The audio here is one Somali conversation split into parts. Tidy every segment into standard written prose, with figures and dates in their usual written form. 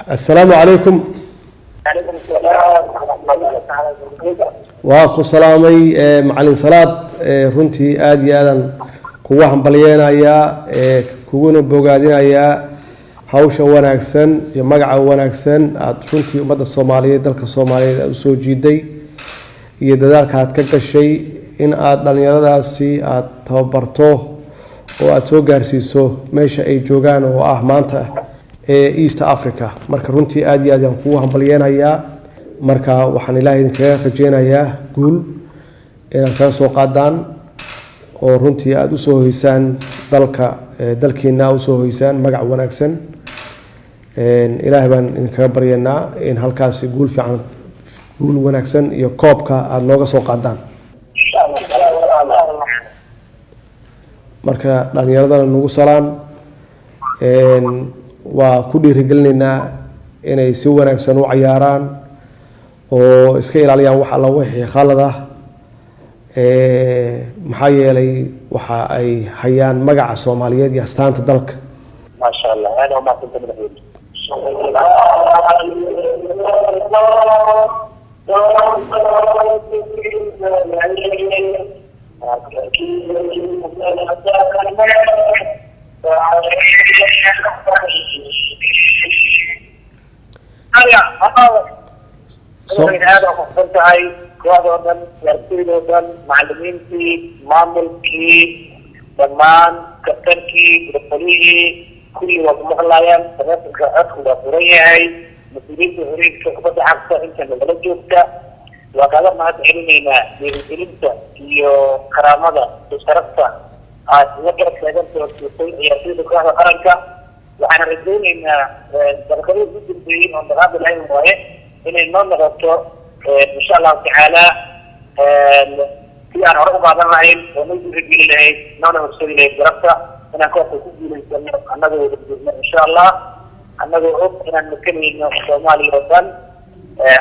السلام عليكم. عليكم السلام ورحمة الله تعالى وبركاته. وأكو سلامي معلن صلاة runtii aad iyo aadan kugu hambalyeynaya kuguna bogaadinaya hawsha wanaagsan iyo magaca wanaagsan aad runtii ummadda Soomaaliyeed dalka Soomaaliyeed aad u soo jiiday iyo dadaalka aad ka gashay in aad dhalinyaradaasi aad tababarto oo aad soo gaarsiiso meesha ay joogaan oo ah maanta East Africa. marka runtii aad iyo aad aan kugu hambalyeynaya marka waxaan Ilaahay idinkaga rajeynayaa guul inaad ka soo qaadaan oo runtii aad u soo hoysaan dalkeena u soo hoysaan magac wanaagsan Ilaahay baan idinkaga baryaynaa in halkaas guul fiican guul wanaagsan iyo koobka aad nooga soo qaadaan marka dhalinyarada nagu salaan waa ku dhiirigelinaynaa inay si wanaagsan u ciyaaraan oo iska ilaaliyaan wax alla wixii khalad ah maxaa yeelay waxa ay hayaan magaca Soomaaliyeed iyo astaanta dalka ما شاء الله أنا وما كنت من هذا خصوصا هاي كوادن يرتيدون معلمين في معمل في دمان كتركي بطليه كل وقت مغلايان تناسك أدخل أفرية هاي مسؤولين تهريب شخبة عقصة انت مغلجوك وقالب ما تعلمينا لإنسلمت iyo karaamada sharafta aad waqti kale soo yeeshay kooxda qaranka waxaan rajaynaynaa dalkada ugu dambeeyay oo dagaal lahayn waaye inay noo noqoto insha Allah ta'ala si aan hore u qaadan lahayn oo noo dhiirigeli lahayd noona horseedi lahayd sharafta inaan kooxda ku guuleysano annagoo wadajirno insha Allah annagoo og inaan makaleyno Soomaaliya oo dhan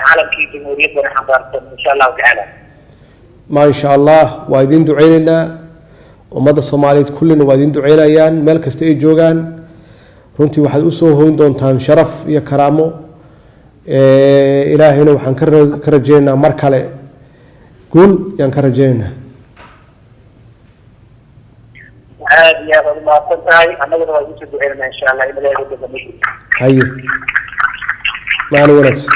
caalamkii jamhuuriyadda xambaarsan insha Allah ta'ala ما شاء الله وايدين دعينا ومدى الصوماليات كلنا وايدين دعينا ملك استئي جوغان runtii waxaad u soo hoyn doontaan sharaf iyo karaamo ilaahayna waxaan ka rajeynaa mar kale guul yaan ka rajeynaa aad iyo aad u mahadsantahay annaguna waa isu duceynaa insha Allah in ilaahay ugu dambeeyo haye maana wanaagsan